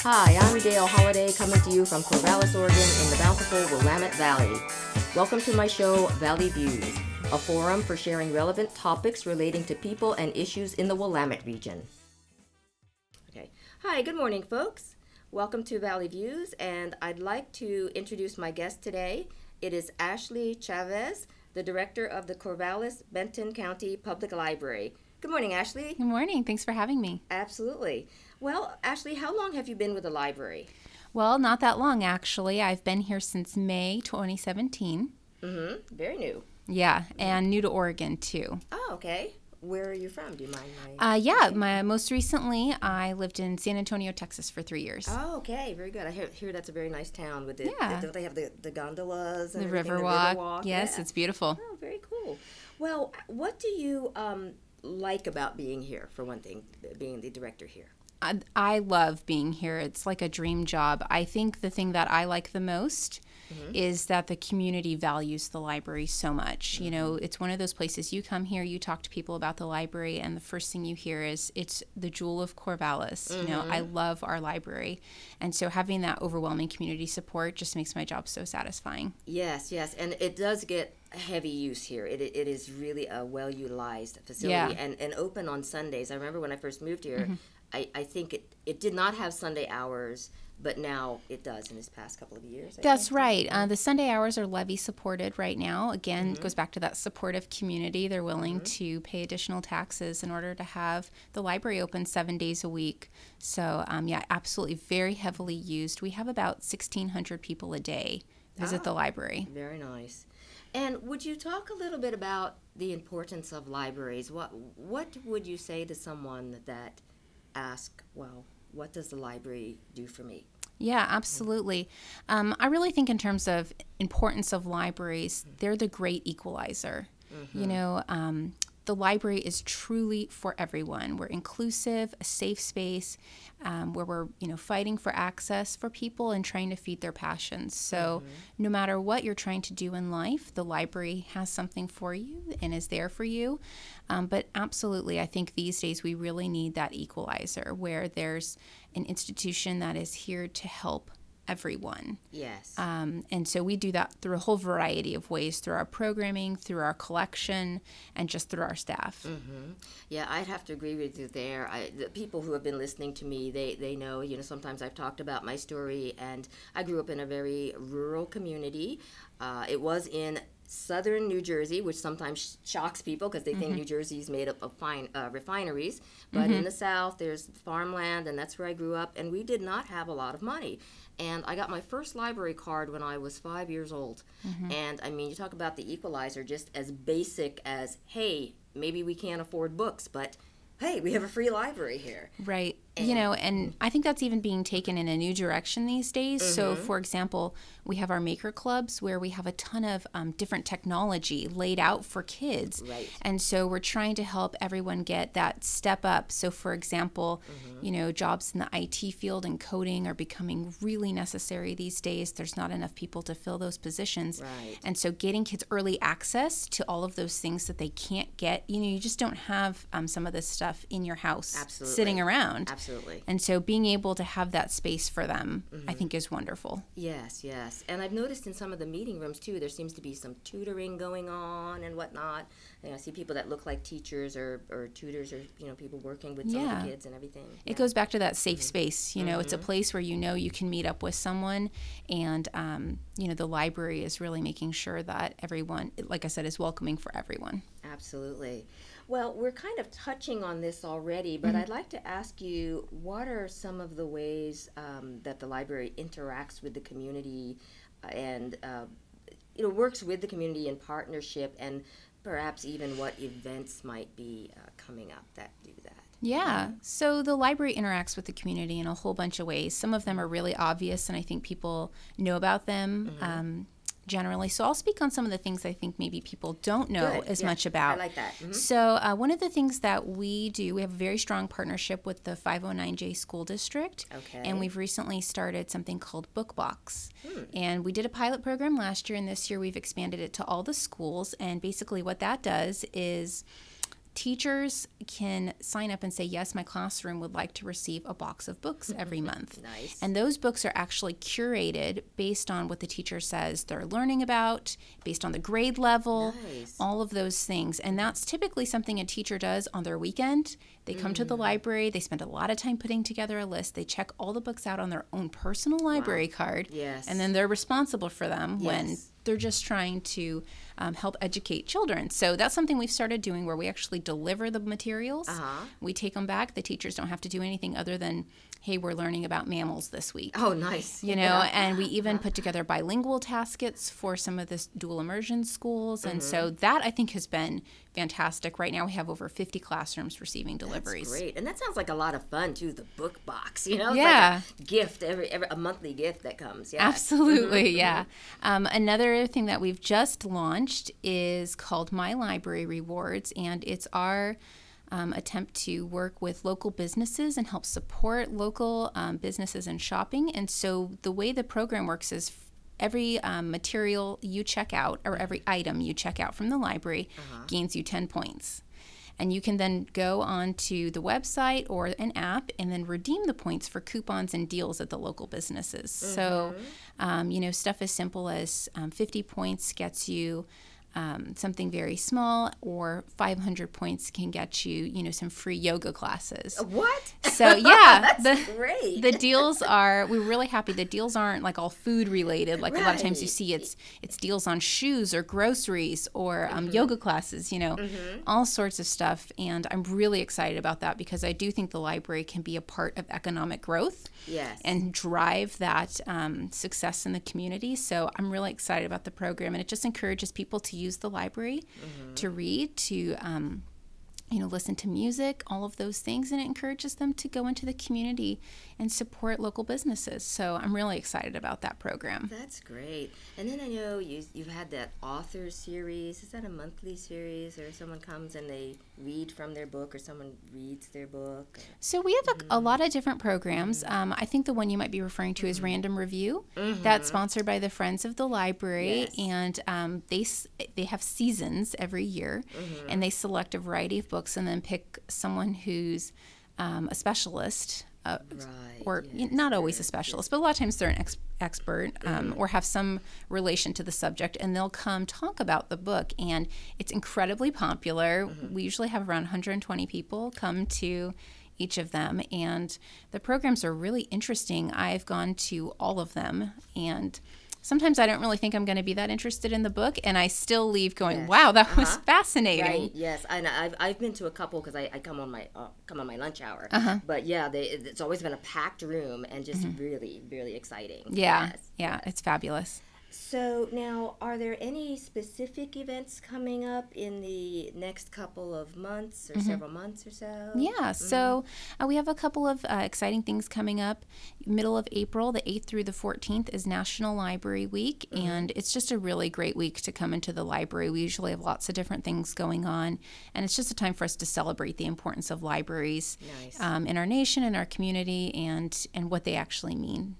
Hi, I'm Redale Holiday coming to you from Corvallis, Oregon in the bountiful Willamette Valley. Welcome to my show, Valley Views, a forum for sharing relevant topics relating to people and issues in the Willamette region. Okay. Hi, good morning, folks. Welcome to Valley Views, and I'd like to introduce my guest today. It is Ashley Chavez, the director of the Corvallis-Benton County Public Library. Good morning, Ashley. Good morning. Thanks for having me. Absolutely. Well, Ashley, how long have you been with the library? Well, not that long, actually. I've been here since May 2017. Very new. Yeah, and new to Oregon, too. Oh, okay. Where are you from? Do you mind? Most recently, I lived in San Antonio, Texas for 3 years. Oh, okay. Very good. I hear that's a very nice town with don't they have the gondolas and the everything? Riverwalk. Yes, Yeah. it's beautiful. Oh, very cool. Well, what do you like about being here, for one thing, being the director here? I love being here. It's like a dream job. I think the thing that I like the most is that the community values the library so much. You know, it's one of those places you come here, you talk to people about the library, and the first thing you hear is it's the jewel of Corvallis. You know, I love our library. And so having that overwhelming community support just makes my job so satisfying. Yes, and it does get heavy use here. It is really a well-utilized facility and open on Sundays. I remember when I first moved here, I think it did not have Sunday hours, but now it does in this past couple of years. That's right. The Sunday hours are levy supported right now. Again, it goes back to that supportive community. They're willing to pay additional taxes in order to have the library open 7 days a week. So, yeah, absolutely very heavily used. We have about 1,600 people a day visit the library. Very nice. And would you talk a little bit about the importance of libraries? What would you say to someone that asks, well, what does the library do for me? Yeah, absolutely. I really think in terms of importance of libraries, they're the great equalizer. You know, the library is truly for everyone. We're inclusive, a safe space where we're, fighting for access for people and trying to feed their passions. So no matter what you're trying to do in life, the library has something for you and is there for you. But absolutely, I think these days we really need that equalizer where there's an institution that is here to help everyone. Yes. And so we do that through a whole variety of ways, through our programming, through our collection, and just through our staff. Yeah, I'd have to agree with you there. The people who have been listening to me, they know, sometimes I've talked about my story, and I grew up in a very rural community. It was in southern New Jersey, which sometimes shocks people because they think New Jersey is made up of fine refineries. But in the South, there's farmland, and that's where I grew up, and we did not have a lot of money. And I got my first library card when I was 5 years old. And, I mean, you talk about the equalizer just as basic as, hey, maybe we can't afford books, but, hey, we have a free library here. Right. And I think that's even being taken in a new direction these days. So, for example, we have our maker clubs where we have a ton of different technology laid out for kids. Right. And so we're trying to help everyone get that step up. So, for example, jobs in the IT field and coding are becoming really necessary these days. There's not enough people to fill those positions. Right. And so getting kids early access to all of those things that they can't get, you just don't have some of this stuff in your house sitting around. Absolutely. And so being able to have that space for them, I think is wonderful. Yes. And I've noticed in some of the meeting rooms, too, there seems to be some tutoring going on and whatnot. And I see people that look like teachers or tutors or, people working with some of the kids and everything. It goes back to that safe space. It's a place where you can meet up with someone. And, the library is really making sure that everyone, like I said, is welcoming for everyone. Absolutely. Well, we're kind of touching on this already, but I'd like to ask you, what are some of the ways that the library interacts with the community and works with the community in partnership, and perhaps even what events might be coming up that do that? Yeah. So the library interacts with the community in a whole bunch of ways. Some of them are really obvious, and I think people know about them. Generally. So I'll speak on some of the things I think maybe people don't know as much about. I like that. So one of the things that we do, we have a very strong partnership with the 509J School District. Okay. And we've recently started something called Book Box. And we did a pilot program last year, and this year we've expanded it to all the schools. And basically what that does is teachers can sign up and say, yes, my classroom would like to receive a box of books every month. Nice. And those books are actually curated based on what the teacher says they're learning about, based on the grade level, Nice. all of those things. And that's typically something a teacher does on their weekend. They come to the library, they spend a lot of time putting together a list, they check all the books out on their own personal library card, Yes. and then they're responsible for them when Yes. they're just trying to help educate children. So that's something we've started doing where we actually deliver the materials. We take them back. The teachers don't have to do anything other than, hey, we're learning about mammals this week. Oh, nice. You know, and we even put together bilingual taskets for some of the dual immersion schools. And so that, I think, has been fantastic. Right now we have over 50 classrooms receiving deliveries. That's great. And that sounds like a lot of fun, too, the book box, you know? It's Yeah. like a gift, every a monthly gift that comes. Yeah. Absolutely, yeah. Another thing that we've just launched is called My Library Rewards, and it's our attempt to work with local businesses and help support local businesses and shopping. And so the way the program works is every material you check out, or every item you check out from the library, gains you 10 points. And you can then go onto the website or an app and then redeem the points for coupons and deals at the local businesses. So, you know, stuff as simple as 50 points gets you something very small, or 500 points can get you, you know, some free yoga classes. What? So yeah, That's great. the deals are, we're really happy. The deals aren't like all food related. Like a lot of times you see it's deals on shoes or groceries or yoga classes, you know, all sorts of stuff. And I'm really excited about that because I do think the library can be a part of economic growth. Yes. And drive that success in the community. So I'm really excited about the program, and it just encourages people to use the library to read, to you know, listen to music, all of those things, and it encourages them to go into the community and support local businesses. So I'm really excited about that program. That's great. And then I know you've had that author series. Is that a monthly series, or someone comes and they read from their book, or someone reads their book? So we have a lot of different programs. I think the one you might be referring to is Random Review. That's sponsored by the Friends of the Library, and they have seasons every year, and they select a variety of books and then pick someone who's a specialist. Or not always a specialist, but a lot of times they're an expert or have some relation to the subject, and they'll come talk about the book. And it's incredibly popular. We usually have around 120 people come to each of them, and the programs are really interesting. I've gone to all of them, and sometimes I don't really think I'm going to be that interested in the book, and I still leave going, "Wow, that was fascinating." Right. Yes, and I've been to a couple because I come on my lunch hour. But yeah, it's always been a packed room and just really, really exciting. Yeah, yeah, it's fabulous. So now, are there any specific events coming up in the next couple of months or several months or so? Yeah, so we have a couple of exciting things coming up. Middle of April, the 8th through the 14th, is National Library Week, and it's just a really great week to come into the library. We usually have lots of different things going on, and it's just a time for us to celebrate the importance of libraries in our nation, in our community, and what they actually mean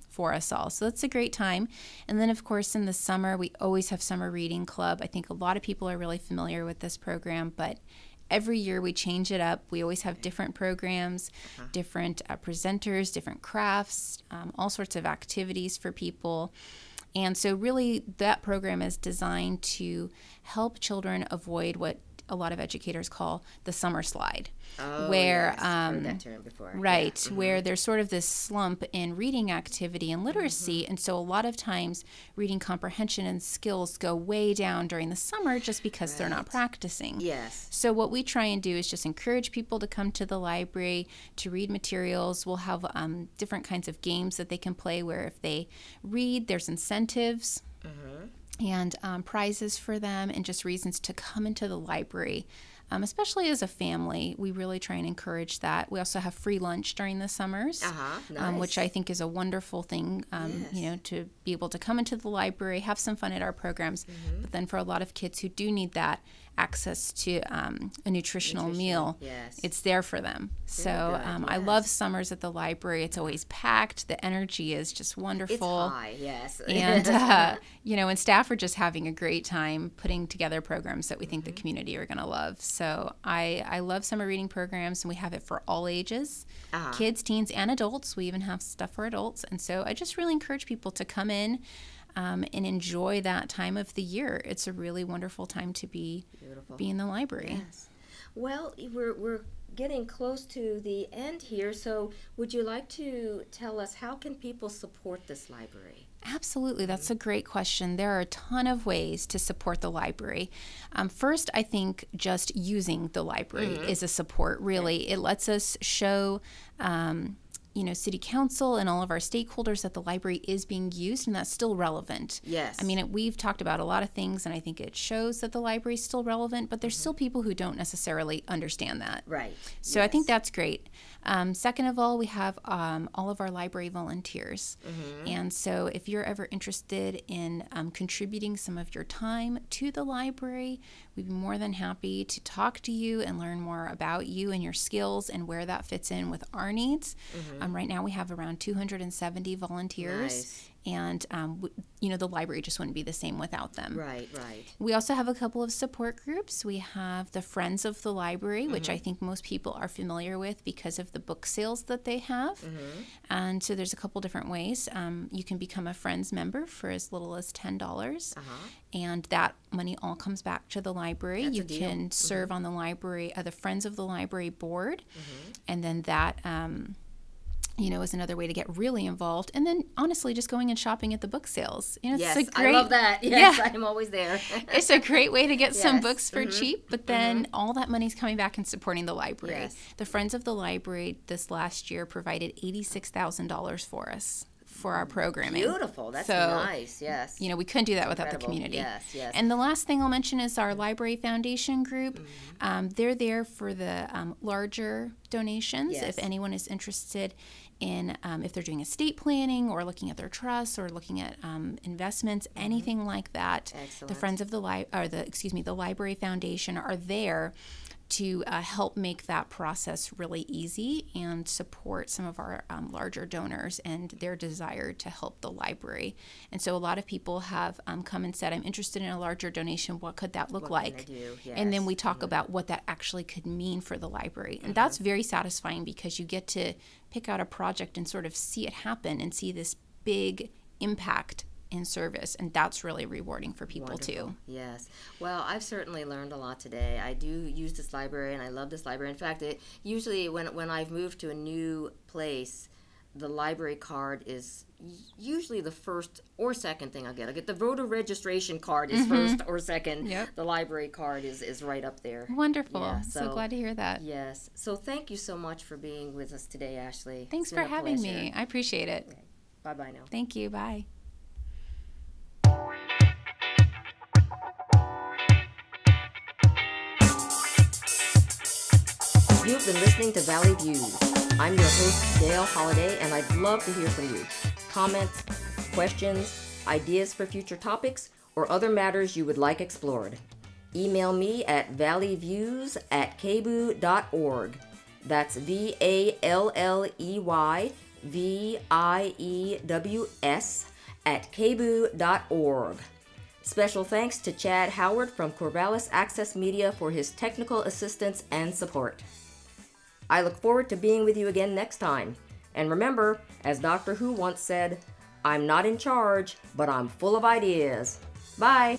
for us all. So that's a great time. And then, of course, in the summer, we always have Summer Reading Club. I think a lot of people are really familiar with this program, but every year we change it up. We always have different programs, different presenters, different crafts, all sorts of activities for people. And so really that program is designed to help children avoid what a lot of educators call the summer slide. Where heard that term before. Where there's sort of this slump in reading activity and literacy, and so a lot of times reading comprehension and skills go way down during the summer just because they're not practicing. Yes. So what we try and do is just encourage people to come to the library to read materials. We'll have different kinds of games that they can play where if they read, there's incentives and prizes for them, and just reasons to come into the library. Especially as a family, we really try and encourage that. We also have free lunch during the summers, which I think is a wonderful thing, you know, to be able to come into the library, have some fun at our programs, but then for a lot of kids who do need that access to a nutritional meal, it's there for them. So I love summers at the library. It's always packed. The energy is just wonderful. It's high, yes. And, you know, and staff are just having a great time putting together programs that we think the community are going to love. So so I love summer reading programs, and we have it for all ages, Uh-huh. kids, teens, and adults. We even have stuff for adults. And so I just really encourage people to come in and enjoy that time of the year. It's a really wonderful time to be in the library. Yes. Well, we're getting close to the end here, so would you like to tell us how can people support this library? Absolutely. That's a great question. There are a ton of ways to support the library. First, I think just using the library is a support, really. It lets us show City Council and all of our stakeholders that the library is being used and that's still relevant. Yes. I mean, we've talked about a lot of things, and I think it shows that the library is still relevant, but there's still people who don't necessarily understand that. Right. So I think that's great. Second of all, we have all of our library volunteers. And so if you're ever interested in contributing some of your time to the library, we'd be more than happy to talk to you and learn more about you and your skills and where that fits in with our needs. Right now we have around 270 volunteers. Nice. And, the library just wouldn't be the same without them. Right, right. We also have a couple of support groups. We have the Friends of the Library, which I think most people are familiar with because of the book sales that they have. And so there's a couple different ways. You can become a Friends member for as little as $10. And that money all comes back to the library. That's you a deal. can serve on the library, the Friends of the Library board. And then that... is another way to get really involved. And then, honestly, just going and shopping at the book sales. Yes, it's a great, I love that. Yes, I'm always there. It's a great way to get some Yes. books for cheap, but then all that money's coming back and supporting the library. Yes. The Friends of the Library this last year provided $86,000 for us for our programming. Beautiful. That's So, nice. Yes. We couldn't do that without the Incredible. community. Yes, yes. And the last thing I'll mention is our Library Foundation group. They're there for the larger donations. Yes. If anyone is interested in if they're doing estate planning or looking at their trusts or looking at investments, anything like that, Excellent. the Friends of the the Library Foundation are there to help make that process really easy and support some of our larger donors and their desire to help the library. And so a lot of people have come and said, I'm interested in a larger donation. What could that look What can like? I do? And then Yes. we talk about what that actually could mean for the library. And that's very satisfying because you get to pick out a project and sort of see it happen and see this big impact in service, and that's really rewarding for people too. Yes. Well, I've certainly learned a lot today. I do use this library, and I love this library. In fact, usually when I've moved to a new place, the library card is usually the first or second thing I get. I get the voter registration card is first or second. Yep. The library card is right up there. Wonderful. Yeah, so glad to hear that. Yes. So thank you so much for being with us today, Ashley. Thanks It's been for a having pleasure. me. I appreciate it. Bye-bye now. Thank you. Bye. You've been listening to Valley Views. I'm your host, Dale Holliday, and I'd love to hear from you. Comments, questions, ideas for future topics, or other matters you would like explored. Email me at valleyviews@kbu.org. That's VALLEYVIEWS@kbu.org. Special thanks to Chad Howard from Corvallis Access Media for his technical assistance and support. I look forward to being with you again next time. And remember, as Doctor Who once said, I'm not in charge, but I'm full of ideas. Bye!